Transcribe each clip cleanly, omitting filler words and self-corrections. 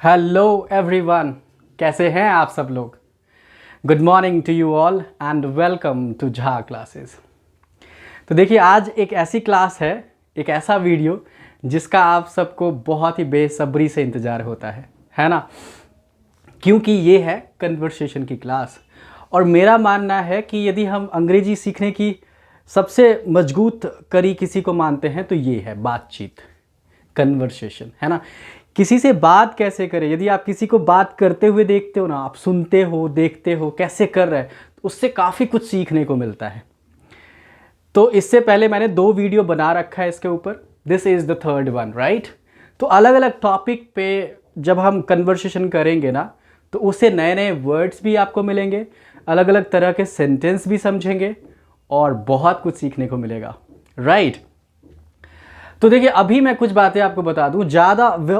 Hello everyone, कैसे हैं आप सब लोग। Good morning to you all and welcome to Jha classes. तो देखिए, आज एक ऐसी क्लास है, एक ऐसा वीडियो जिसका आप सबको बहुत ही बेसब्री से इंतज़ार होता है ना। क्योंकि ये है कन्वर्सेशन की क्लास। और मेरा मानना है कि यदि हम अंग्रेजी सीखने की सबसे मजबूत कड़ी किसी को मानते हैं तो ये है बातचीत, कन्वर्सेशन, है ना। किसी से बात कैसे करें, यदि आप किसी को बात करते हुए देखते हो ना, आप सुनते हो, देखते हो कैसे कर रहे हैं, तो उससे काफ़ी कुछ सीखने को मिलता है। तो इससे पहले मैंने 2 वीडियो बना रखा है इसके ऊपर, this is the third one, right. तो अलग अलग टॉपिक पे जब हम कन्वर्सेशन करेंगे ना, तो उससे नए नए वर्ड्स भी आपको मिलेंगे, अलग अलग तरह के सेंटेंस भी समझेंगे और बहुत कुछ सीखने को मिलेगा, राइट। तो देखिए, अभी मैं कुछ बातें आपको बता दूं,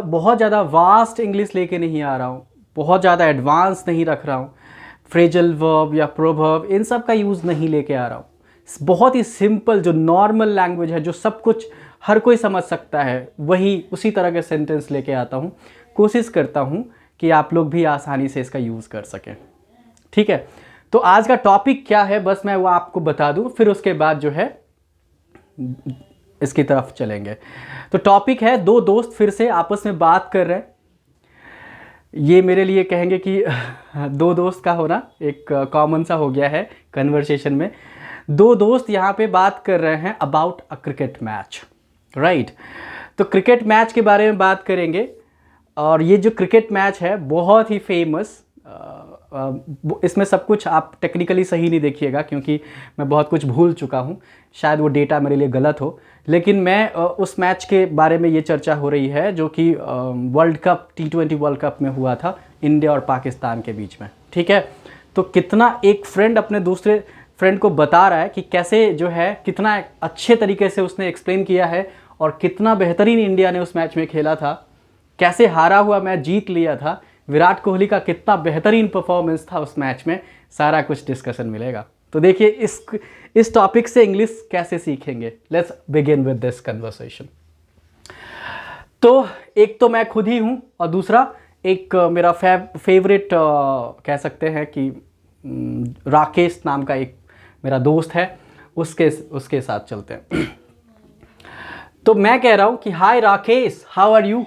बहुत ज़्यादा वास्ट इंग्लिश लेके नहीं आ रहा हूँ, बहुत ज़्यादा एडवांस नहीं रख रहा हूँ, फ्रेजल वर्ब या प्रोवर्ब इन सब का यूज़ नहीं लेके आ रहा हूँ। बहुत ही सिंपल जो नॉर्मल लैंग्वेज है, जो सब कुछ हर कोई समझ सकता है, वही उसी तरह के सेंटेंस लेके आता हूँ। कोशिश करता हूँ कि आप लोग भी आसानी से इसका यूज़ कर सकें, ठीक है। तो आज का टॉपिक क्या है, बस मैं वो आपको बता दूँ, फिर उसके बाद जो है इसकी तरफ चलेंगे। तो टॉपिक है, 2 दोस्त फिर से आपस में बात कर रहे हैं। ये मेरे लिए कहेंगे कि 2 दोस्त का होना एक कॉमन सा हो गया है कन्वर्सेशन में। 2 दोस्त यहाँ पे बात कर रहे हैं about a cricket match, right. तो क्रिकेट मैच के बारे में बात करेंगे। और ये जो क्रिकेट मैच है बहुत ही फेमस, इसमें सब कुछ आप टेक्निकली सही नहीं देखिएगा क्योंकि मैं बहुत कुछ भूल चुका हूँ, शायद वो डेटा मेरे लिए गलत हो। लेकिन मैं उस मैच के बारे में ये चर्चा हो रही है जो कि world cup T20 world cup में हुआ था इंडिया और पाकिस्तान के बीच में, ठीक है। तो कितना एक फ्रेंड अपने दूसरे फ्रेंड को बता रहा है कि कैसे जो है, कितना अच्छे तरीके से उसने एक्सप्लेन किया है और कितना बेहतरीन इंडिया ने उस मैच में खेला था, कैसे हारा हुआ मैच जीत लिया था, विराट कोहली का कितना बेहतरीन परफॉर्मेंस था उस मैच में, सारा कुछ डिस्कशन मिलेगा। तो देखिए, इस टॉपिक से इंग्लिश कैसे सीखेंगे। Let's begin with this conversation. तो एक तो मैं खुद ही हूँ और दूसरा एक मेरा फेवरेट कह सकते हैं कि राकेश नाम का एक मेरा दोस्त है, उसके साथ चलते हैं। तो मैं कह रहा हूँ कि hi Rakesh, how are you.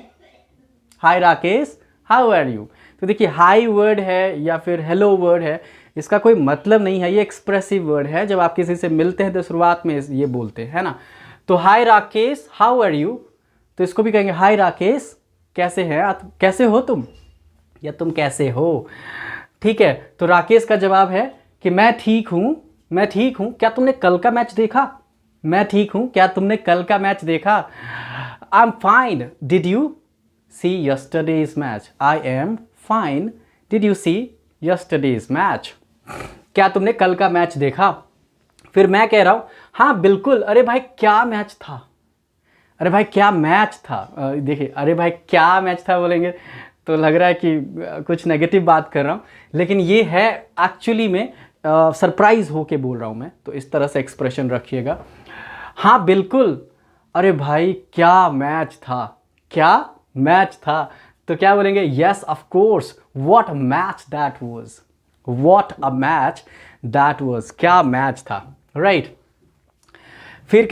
Hi Rakesh, how are you. तो देखिए, हाय वर्ड है या फिर हेलो वर्ड है, इसका कोई मतलब नहीं है, ये एक्सप्रेसिव वर्ड है। जब आप किसी से मिलते हैं तो शुरुआत में ये बोलते हैं ना। तो हाय राकेश, हाउ आर यू, तो इसको भी कहेंगे हाय राकेश, कैसे हैं आप, कैसे हो तुम, या तुम कैसे हो, ठीक है। तो राकेश का जवाब है कि मैं ठीक हूँ, मैं ठीक हूँ, क्या तुमने कल का मैच देखा। मैं ठीक हूँ, क्या तुमने कल का मैच देखा। I am fine, did you see yesterday's match. I am fine. Did you see yesterday's match? क्या तुमने कल का मैच देखा। फिर मैं कह रहा हूँ हाँ बिल्कुल, अरे भाई क्या मैच था, अरे भाई क्या मैच था। देखिए, अरे भाई क्या मैच था बोलेंगे तो लग रहा है कि कुछ नेगेटिव बात कर रहा हूँ, लेकिन ये है एक्चुअली में सरप्राइज होके बोल रहा हूँ मैं, तो इस तरह से एक्सप्रेशन रखिएगा। हाँ बिल्कुल, अरे भाई क्या मैच था, क्या मैच था। तो क्या बोलेंगे, yes of course, what match that was, what a match that was, क्या मैच था, राइट। फिर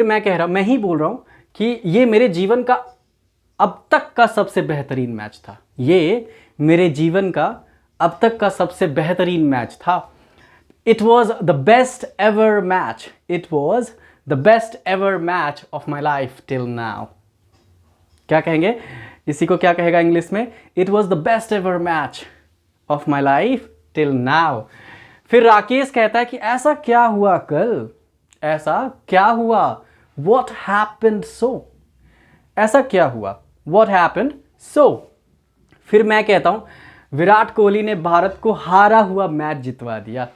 मैं कह रहा हूं, मैं ही बोल रहा हूं कि ये मेरे जीवन का अब तक का सबसे बेहतरीन मैच था, ये मेरे जीवन का अब तक का सबसे बेहतरीन मैच था। It was the best ever match, it was the best ever match of my life till now. क्या कहेंगे, इसी को क्या कहेगा इंग्लिश में, it was the best ever match of my life till now. फिर राकेश कहता है कि ऐसा क्या हुआ कल, ऐसा क्या हुआ, वॉट हैपेंड सो, ऐसा क्या हुआ, वॉट हैपेंड सो। फिर मैं कहता हूं विराट कोहली ने भारत को हारा हुआ मैच जितवा दिया,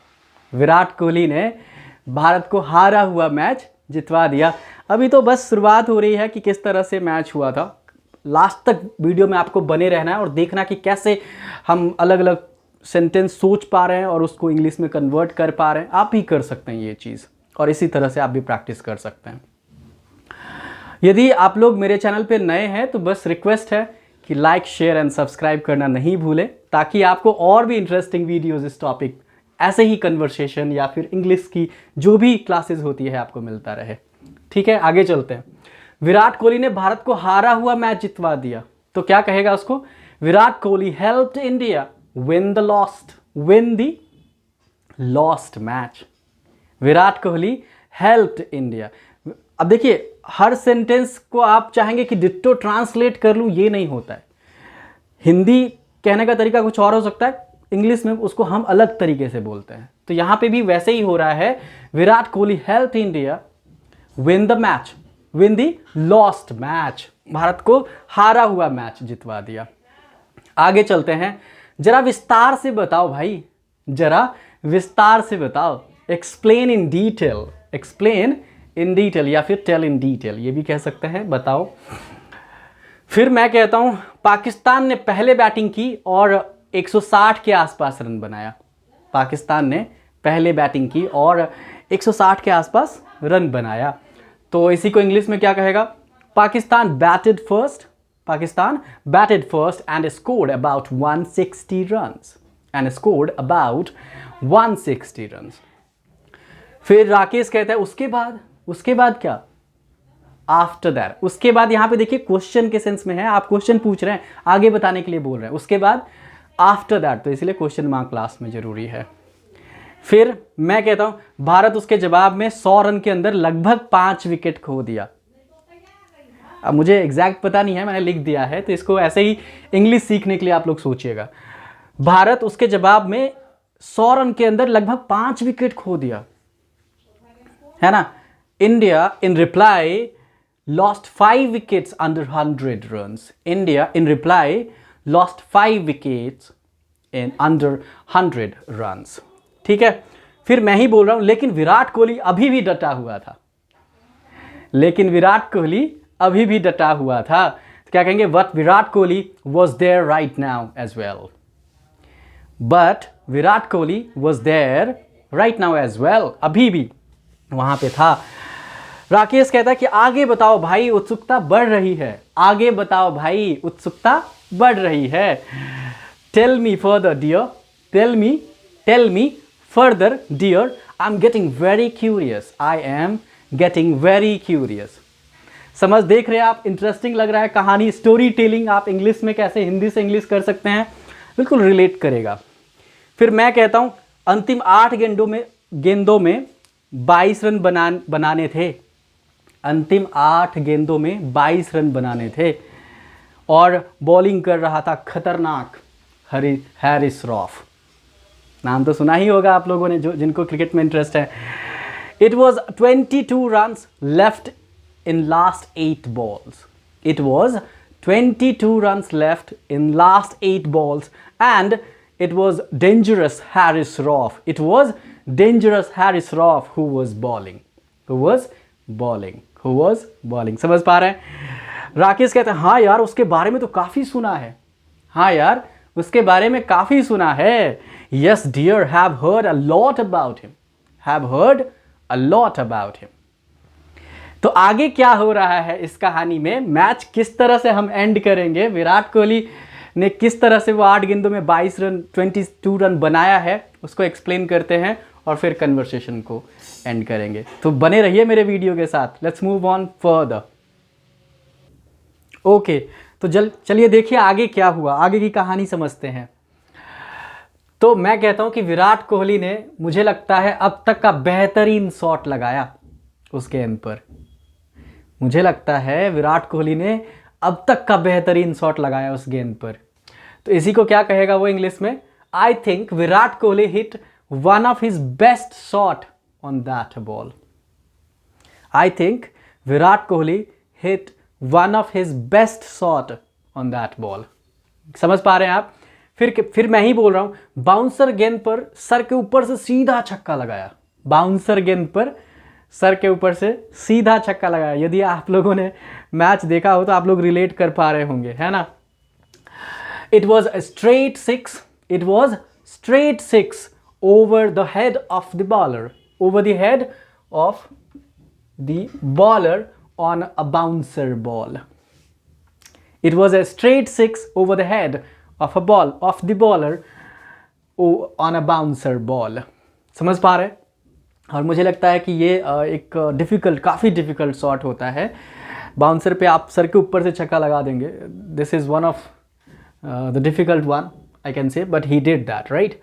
विराट कोहली ने भारत को हारा हुआ मैच जितवा दिया। अभी तो बस शुरुआत हो रही है कि किस तरह से मैच हुआ था। लास्ट तक वीडियो में आपको बने रहना है और देखना कि कैसे हम अलग अलग सेंटेंस सोच पा रहे हैं और उसको इंग्लिश में कन्वर्ट कर पा रहे हैं। आप भी कर सकते हैं ये चीज़, और इसी तरह से आप भी प्रैक्टिस कर सकते हैं। यदि आप लोग मेरे चैनल पे नए हैं तो बस रिक्वेस्ट है कि लाइक शेयर एंड सब्सक्राइब करना नहीं भूलें, ताकि आपको और भी इंटरेस्टिंग वीडियोज़ इस टॉपिक ऐसे ही कन्वर्सेशन या फिर इंग्लिश की जो भी क्लासेस होती है आपको मिलता रहे। ठीक है, आगे चलते हैं। विराट कोहली ने भारत को हारा हुआ मैच जितवा दिया, तो क्या कहेगा उसको? Virat Kohli helped India win the lost match. Virat Kohli helped India. अब देखिए, हर सेंटेंस को आप चाहेंगे कि डिट्टो ट्रांसलेट कर लूँ, ये नहीं होता है। हिंदी कहने का तरीका कुछ और हो सकता है, इंग्लिश में उसको हम अलग तरीके से बोलते हैं। तो यहाँ पे भी वैसे ही हो रहा है। Virat Kohli helped India win the lost match. Bharat को हारा हुआ मैच जितवा दिया। आगे चलते हैं। जरा विस्तार से बताओ भाई, जरा विस्तार से बताओ। एक्सप्लेन इन डिटेल या फिर टेल इन डिटेल, ये भी कह सकते हैं, बताओ। फिर मैं कहता हूं पाकिस्तान ने पहले बैटिंग की और 160 के आसपास रन बनाया। पाकिस्तान ने पहले बैटिंग की और 160 के आसपास रन बनाया। तो इसी को इंग्लिश में क्या कहेगा? Pakistan batted first and scored about 160 runs. फिर राकेश कहता है उसके बाद क्या? After that. उसके बाद यहां पे देखिए क्वेश्चन के सेंस में है, आप क्वेश्चन पूछ रहे हैं, आगे बताने के लिए बोल रहे हैं। उसके बाद आफ्टर दैट, तो इसलिए क्वेश्चन मार्क क्लास में जरूरी है। फिर मैं कहता हूं भारत उसके जवाब में 100 रन के अंदर लगभग 5 विकेट खो दिया। अब मुझे एग्जैक्ट पता नहीं है, मैंने लिख दिया है, तो इसको ऐसे ही इंग्लिश सीखने के लिए आप लोग सोचिएगा। भारत उसके जवाब में 100 रन के अंदर लगभग 5 विकेट खो दिया, है ना। India in reply lost 5 wickets under 100 runs. India in reply lost 5 wickets in under 100 runs. ठीक है, फिर मैं ही बोल रहा हूं लेकिन विराट कोहली अभी भी डटा हुआ था। तो क्या कहेंगे? But Virat Kohli was there right now as well. अभी भी वहां पे था। राकेश कहता है कि आगे बताओ भाई, उत्सुकता बढ़ रही है। Tell me further dear, I am getting very curious. समझ देख रहे हैं आप? इंटरेस्टिंग लग रहा है कहानी, स्टोरी टेलिंग आप इंग्लिश में कैसे हिंदी से इंग्लिश कर सकते हैं, बिल्कुल रिलेट करेगा। फिर मैं कहता हूं अंतिम 8 गेंदों में 22 रन बनाने थे। अंतिम 8 गेंदों में 22 रन बनाने थे और बॉलिंग कर रहा था खतरनाक हैरिस रॉफ। नाम तो सुना ही होगा आप लोगों ने, जिनको क्रिकेट में इंटरेस्ट है। It was 22 runs left in last 8 balls. It was 22 runs left in last 8 balls and it was dangerous Harris Roff. Who was bowling. समझ पा रहे हैं? राकेश कहते हैं हाँ यार उसके बारे में तो काफ़ी सुना है। Yes dear, have heard a lot about him. तो आगे क्या हो रहा है इस कहानी में? मैच किस तरह से हम एंड करेंगे, विराट कोहली ने किस तरह से वो 8 गेंदों में 22 रन बनाया है, उसको एक्सप्लेन करते हैं और फिर कन्वर्सेशन को एंड करेंगे। तो बने रहिए मेरे वीडियो के साथ। Let's move on further. Okay, तो चलिए देखिए आगे क्या हुआ, आगे की कहानी समझते हैं। तो मैं कहता हूं कि विराट कोहली ने, मुझे लगता है, अब तक का बेहतरीन शॉट लगाया उस गेंद पर। मुझे लगता है विराट कोहली ने अब तक का बेहतरीन शॉट लगाया उस गेंद पर। तो इसी को क्या कहेगा वो इंग्लिश में? I think Virat Kohli hit one of his best shot on that ball. I think Virat Kohli hit one of his best shot on that ball. समझ पा रहे हैं आप? फिर मैं ही बोल रहा हूं, बाउंसर गेंद पर सर के ऊपर से सीधा छक्का लगाया। बाउंसर गेंद पर सर के ऊपर से सीधा छक्का लगाया। यदि आप लोगों ने मैच देखा हो तो आप लोग रिलेट कर पा रहे होंगे, है ना। It was straight six over the head of the bowler on a bouncer ball. It was a straight six over the head of the bowler on a bouncer ball. समझ पा रहे हैं? और मुझे लगता है कि ये एक काफ़ी डिफ़िकल्ट शॉट होता है. बाउंसर पे आप सर के ऊपर से छक्का लगा देंगे. This is one of the difficult one I can say, but he did that, right.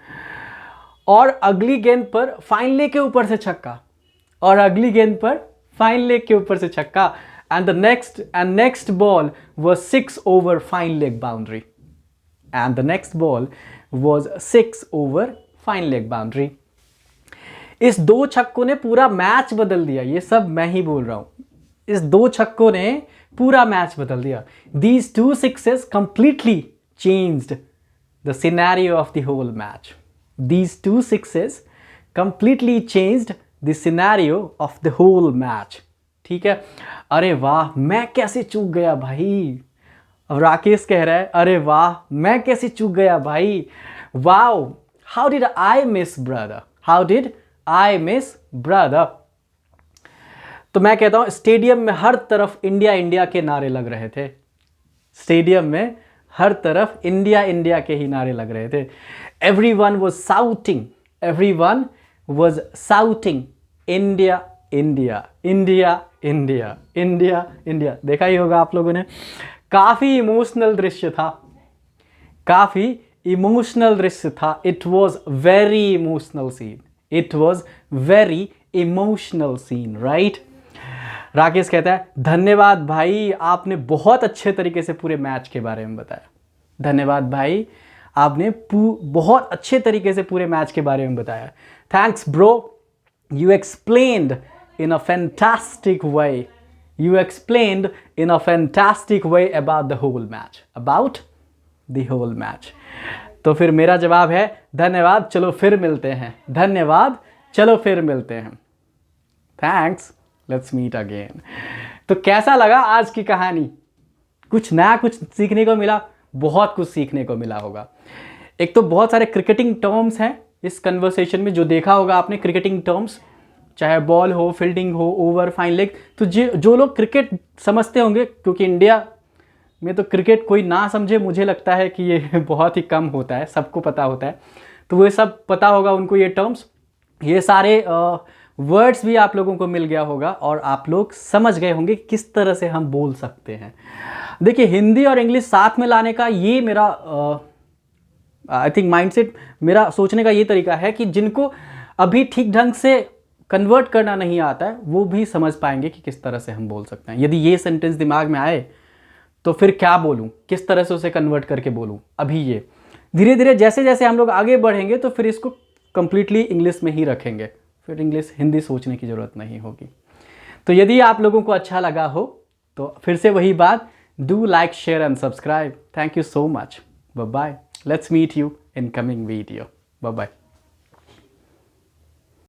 और अगली गेंद पर फाइन लेग के ऊपर से छक्का, और अगली गेंद पर फाइन लेग के ऊपर से छक्का. And the next ball was 6 over fine leg boundary. And the next ball was 6 over fine leg boundary. इस दो छक्कों ने पूरा मैच बदल दिया. ये सब मैं ही बोल रहा हूं. इस दो छक्कों ने पूरा मैच बदल दिया. These two sixes completely changed the scenario of the whole match. These two sixes completely changed the scenario of the whole match. ठीक है. अरे वाह, मैं कैसे चूक गया भाई. अब राकेश कह रहा है अरे वाह मैं कैसे चूक गया भाई. Wow, how did I miss brother, how did I miss brother. तो मैं कहता हूं स्टेडियम में हर तरफ इंडिया इंडिया के नारे लग रहे थे. स्टेडियम में हर तरफ इंडिया इंडिया के ही नारे लग रहे थे. Everyone was shouting, everyone was shouting India India India India India India. देखा ही होगा आप लोगों ने. काफ़ी इमोशनल दृश्य था, काफ़ी इमोशनल दृश्य था. It was very emotional scene, it was very emotional scene, right. Rakesh कहता है धन्यवाद भाई, आपने बहुत अच्छे तरीके से पूरे मैच के बारे में बताया. धन्यवाद भाई, आपने बहुत अच्छे तरीके से पूरे मैच के बारे में बताया. Thanks bro, you explained in a fantastic way. You explained in a fantastic way about the whole match. About the whole match. तो फिर मेरा जवाब है धन्यवाद, चलो फिर मिलते हैं. धन्यवाद, चलो फिर मिलते हैं. Thanks, let's meet again. तो कैसा लगा आज की कहानी? कुछ नया, कुछ सीखने को मिला? बहुत कुछ सीखने को मिला होगा. एक तो बहुत सारे क्रिकेटिंग टर्म्स हैं इस कन्वर्सेशन में, जो देखा होगा आपने. क्रिकेटिंग टर्म्स, चाहे बॉल हो, फील्डिंग हो, ओवर, फाइन लेग. तो जो लोग क्रिकेट समझते होंगे, क्योंकि इंडिया में तो क्रिकेट कोई ना समझे मुझे लगता है कि ये बहुत ही कम होता है, सबको पता होता है. तो वो सब पता होगा उनको ये टर्म्स. ये सारे वर्ड्स भी आप लोगों को मिल गया होगा और आप लोग समझ गए होंगे किस तरह से हम बोल सकते हैं. देखिए, हिंदी और इंग्लिश साथ में लाने का ये मेरा आई थिंक माइंडसेट, मेरा सोचने का ये तरीका है कि जिनको अभी ठीक ढंग से कन्वर्ट करना नहीं आता है वो भी समझ पाएंगे कि किस तरह से हम बोल सकते हैं. यदि ये सेंटेंस दिमाग में आए तो फिर क्या बोलूं, किस तरह से उसे कन्वर्ट करके बोलूं. अभी ये धीरे धीरे जैसे जैसे हम लोग आगे बढ़ेंगे तो फिर इसको कंप्लीटली इंग्लिश में ही रखेंगे, फिर इंग्लिश हिंदी सोचने की ज़रूरत नहीं होगी. तो यदि आप लोगों को अच्छा लगा हो तो फिर से वही बात, do like, share and subscribe. Thank you so much. Bye bye. Let's meet you in coming video. Bye bye.